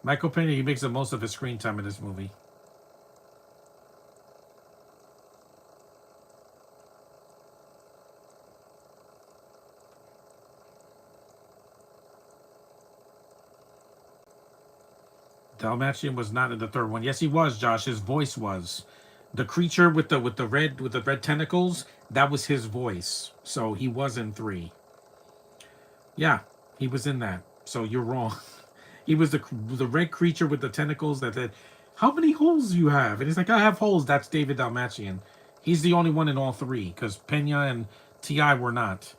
Michael Pena, he makes the most of his screen time in this movie. Dalmatian was not in the third one. Yes, he was, Josh. His voice was. The creature with the red tentacles, that was his voice. So he was in 3. Yeah, he was in that. So you're wrong. He was the red creature with the tentacles that said, "How many holes do you have?" And he's like, "I have holes." That's David Dalmatian. He's the only one in all 3 because Pena and Ti were not.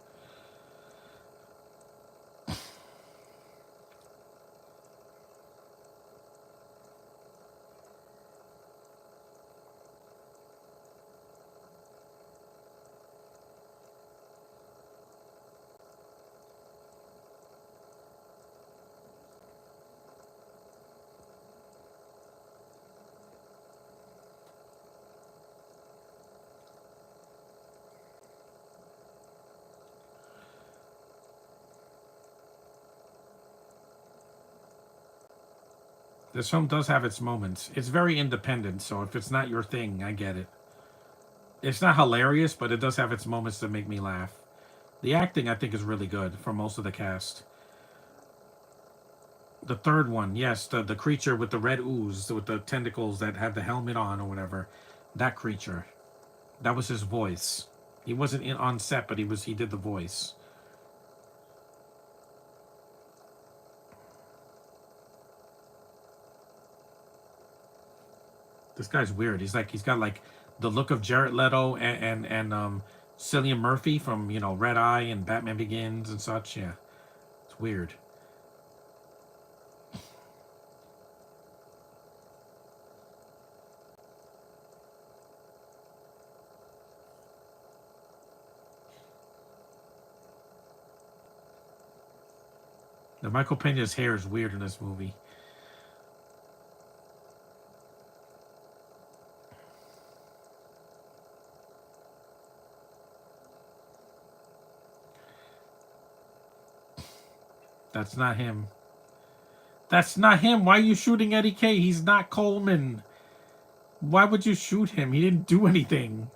This film does have its moments. It's very independent, so if it's not your thing, I get it. It's not hilarious, but it does have its moments that make me laugh. The acting, I think, is really good for most of the cast. The third one, yes, the creature with the red ooze, with the tentacles that have the helmet on or whatever. That creature. That was his voice. He wasn't on set, but he did the voice. This guy's weird. He's got like the look of Jared Leto and Cillian Murphy from Red Eye and Batman Begins and such. Yeah, it's weird. The Michael Pena's hair is weird in this movie. That's not him. That's not him. Why are you shooting Eddie K? He's not Coleman. Why would you shoot him? He didn't do anything.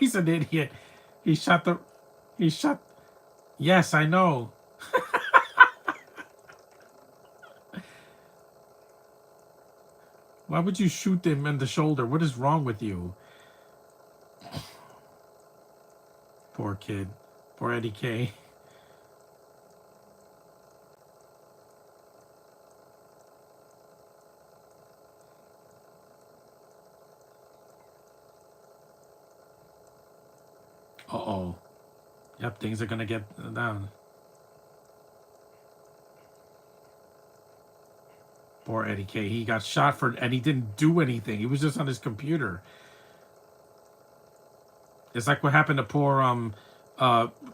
He's an idiot. He shot the. He shot. Yes, I know. Why would you shoot him in the shoulder? What is wrong with you? Poor kid. Poor Eddie K. Uh-oh. Yep, things are gonna get down. Poor Eddie K. He got shot for, and he didn't do anything. He was just on his computer. It's like what happened to poor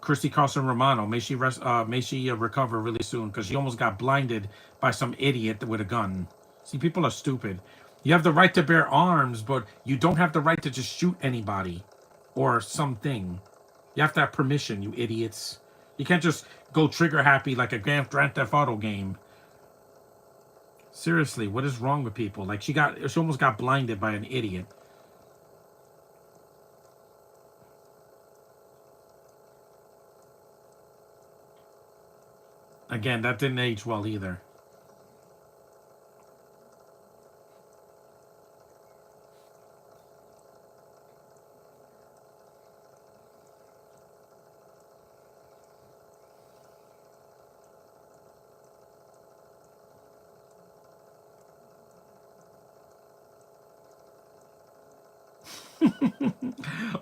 Christy Carlson Romano. May she recover really soon because she almost got blinded by some idiot with a gun. See, people are stupid. You have the right to bear arms, but you don't have the right to just shoot anybody or something. You have to have permission, you idiots. You can't just go trigger happy like a Grand Theft Auto game. Seriously, what is wrong with people? Like she almost got blinded by an idiot. Again, that didn't age well either.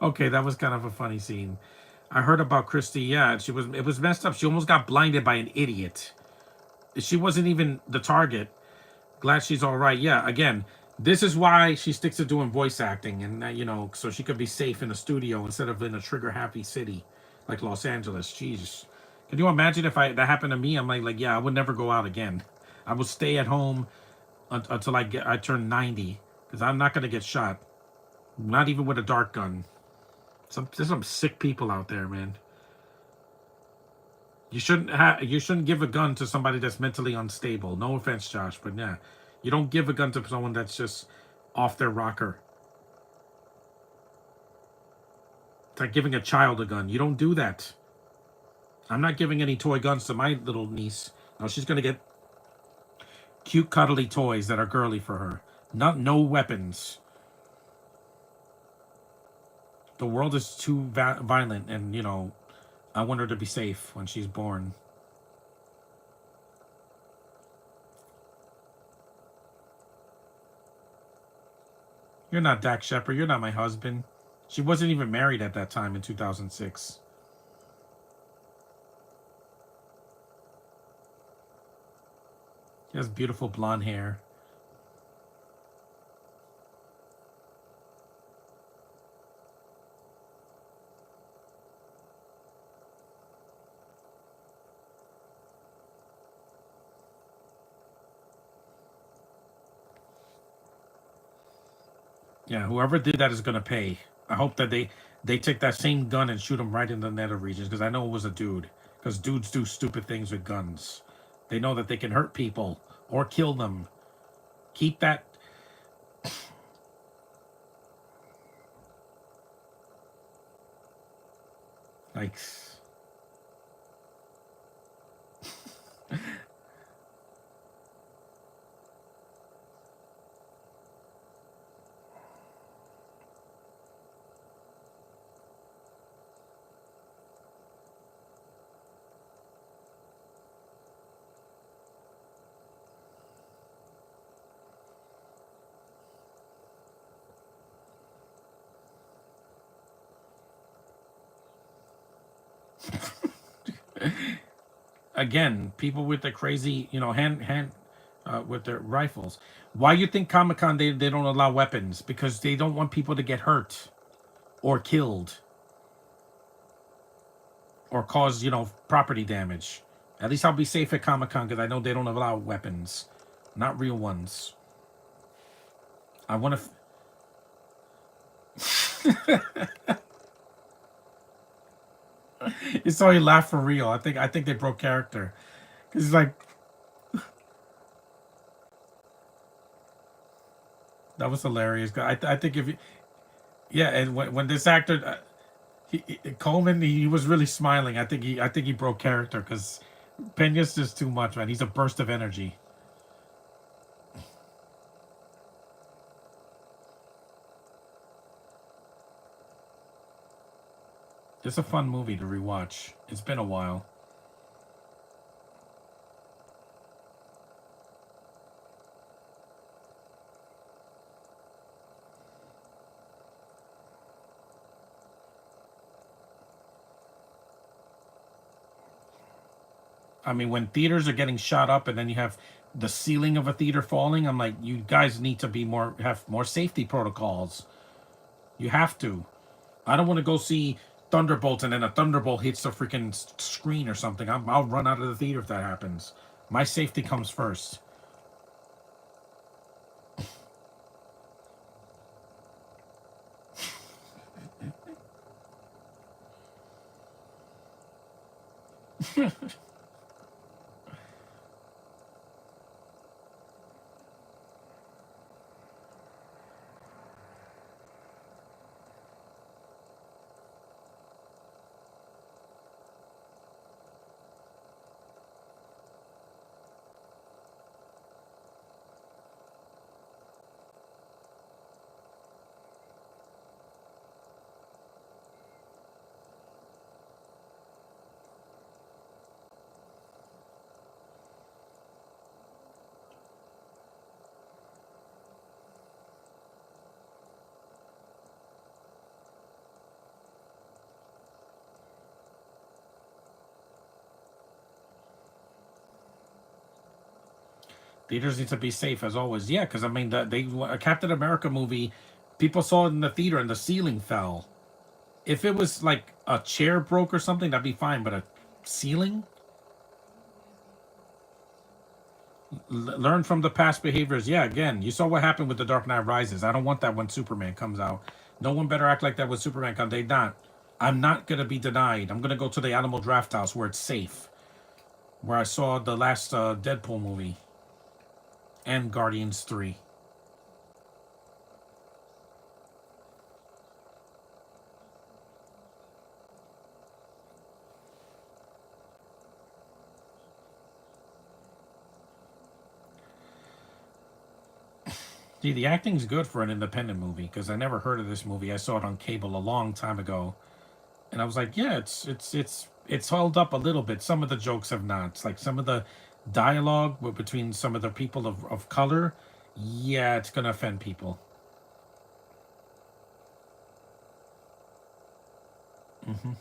Okay, that was kind of a funny scene. I heard about Christy. Yeah, it was messed up. She almost got blinded by an idiot. She wasn't even the target. Glad she's all right. Yeah, again, this is why she sticks to doing voice acting, and so she could be safe in a studio instead of in a trigger happy city like Los Angeles. Jeez, can you imagine if that happened to me? I'm like, yeah, I would never go out again. I would stay at home until I turn 90 because I'm not gonna get shot. Not even with a dart gun. There's some sick people out there, man. You shouldn't give a gun to somebody that's mentally unstable. No offense, Josh, but yeah, you don't give a gun to someone that's just off their rocker. It's like giving a child a gun. You don't do that. I'm not giving any toy guns to my little niece. No, she's gonna get cute, cuddly toys that are girly for her. No weapons. The world is too violent, and I want her to be safe when she's born. You're not Dak Shepard. You're not my husband. She wasn't even married at that time in 2006. She has beautiful blonde hair. Yeah, whoever did that is gonna pay. I hope that they take that same gun and shoot him right in the nether regions because I know it was a dude. Because dudes do stupid things with guns. They know that they can hurt people or kill them. Keep that. Like, again, people with the crazy, hand with their rifles. Why you think Comic Con they don't allow weapons? Because they don't want people to get hurt or killed or cause property damage. At least I'll be safe at Comic Con because I know they don't allow weapons, not real ones. I want to. You saw he laughed for real. I think they broke character because he's like, that was hilarious. I think if yeah, and when this actor Coleman he was really smiling. I think he broke character because Pena's just too much, man. He's a burst of energy. It's a fun movie to rewatch. It's been a while. I mean, when theaters are getting shot up and then you have the ceiling of a theater falling, I'm like, you guys need to be have more safety protocols. You have to. I don't want to go see Thunderbolts and then a thunderbolt hits the freaking screen or something. I'll run out of the theater if that happens. My safety comes first. Theaters need to be safe as always. Yeah, because I mean, a Captain America movie, people saw it in the theater and the ceiling fell. If it was like a chair broke or something, that'd be fine. But a ceiling, learn from the past behaviors. Yeah, again, you saw what happened with the Dark Knight Rises. I don't want that when Superman comes out. No one better act like that when Superman comes. They not. I'm not gonna be denied. I'm gonna go to the Animal Draft House where it's safe, where I saw the last Deadpool movie and Guardians 3. See, the acting's good for an independent movie because I never heard of this movie. I saw it on cable a long time ago, and I was like, yeah, it's held up a little bit. Some of the jokes have not. It's like some of the dialogue between some of the people of color. Yeah, it's gonna offend people. hmm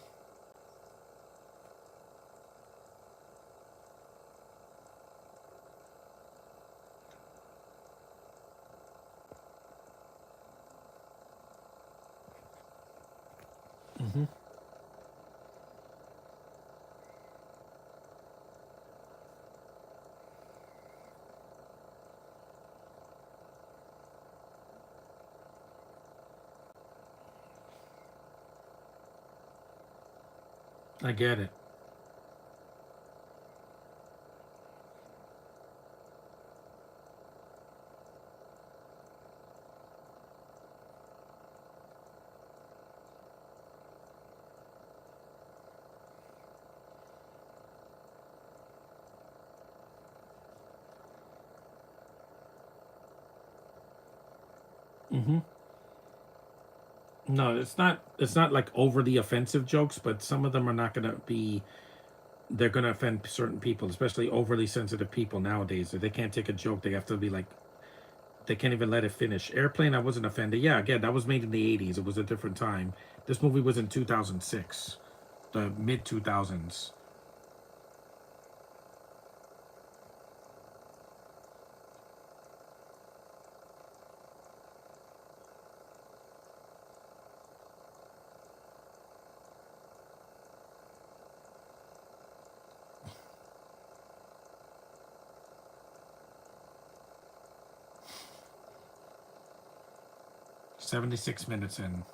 I get it. hmm No, it's not. It's not like overly offensive jokes, but some of them are not gonna be. They're gonna offend certain people, especially overly sensitive people nowadays. If they can't take a joke, they have to be like they can't even let it finish. Airplane, I wasn't offended. Yeah, again, that was made in the 80s. It was a different time. This movie was in 2006, the mid 2000s. 76 minutes in.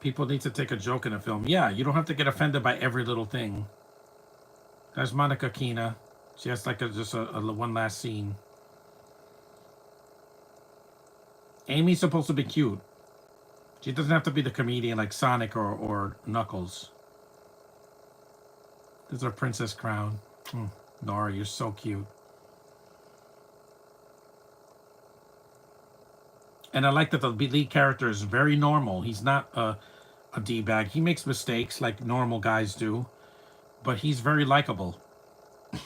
People need to take a joke in a film. Yeah, you don't have to get offended by every little thing. There's Monica Keena. She has like just a one last scene. Amy's supposed to be cute. She doesn't have to be the comedian like Sonic or Knuckles. This is her princess crown. Nora, you're so cute. And I like that the lead character is very normal. He's not a D-bag. He makes mistakes like normal guys do, but he's very likable. Here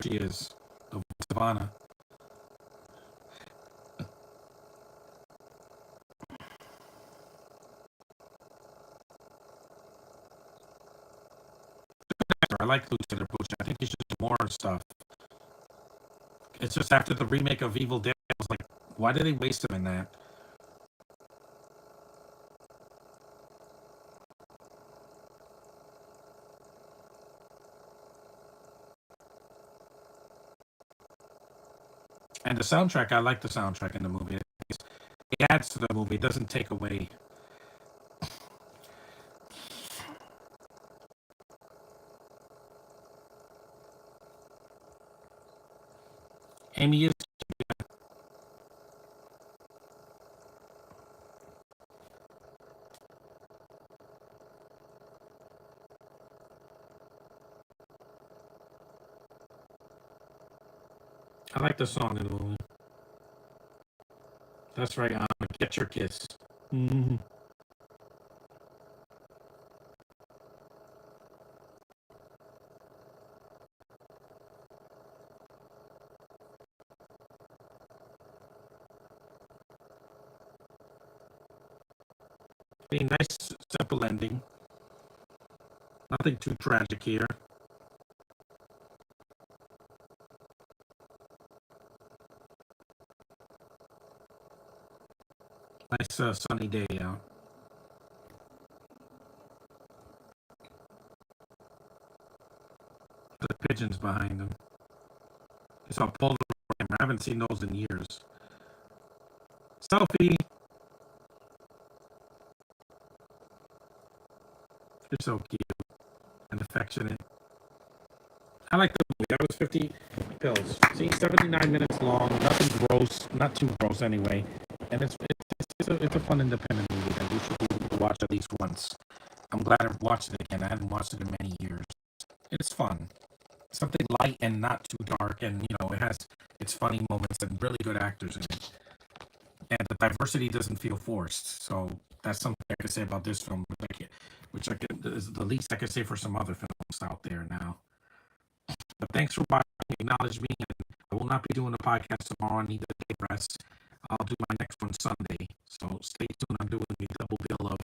she is, the Savannah. I like Lieutenant Bush. I think he should do more stuff. It's just after the remake of Evil Dead, I was like, why did they waste him in that? And the soundtrack, I like the soundtrack in the movie. It adds to the movie. It doesn't take away. Amy is. I like the song in the movie. That's right, Anna. Get your kiss. Mm-hmm. A nice, simple ending. Nothing too tragic here. Nice sunny day out. The pigeons behind them. It's a Polaroid camera. I haven't seen those in years. Selfie. You're so cute and affectionate. I like the movie. That was 50 pills. See, 79 minutes long. Nothing gross. Not too gross anyway. And it's a fun independent movie that you should watch at least once. I'm glad I watched it again. I hadn't watched it in many years. It's fun. Something light and not too dark, and it has its funny moments and really good actors in it. And the diversity doesn't feel forced. So that's something I could say about this film, which is the least I could say for some other films out there now. But thanks for watching. Acknowledge me, and I will not be doing a podcast tomorrow. I need a day rest. I'll do my next one Sunday. So stay tuned. I'm doing a double bill of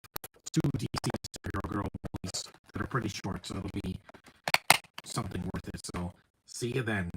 2 DC Superhero Girl movies that are pretty short, so it'll be something worth it. So see you then.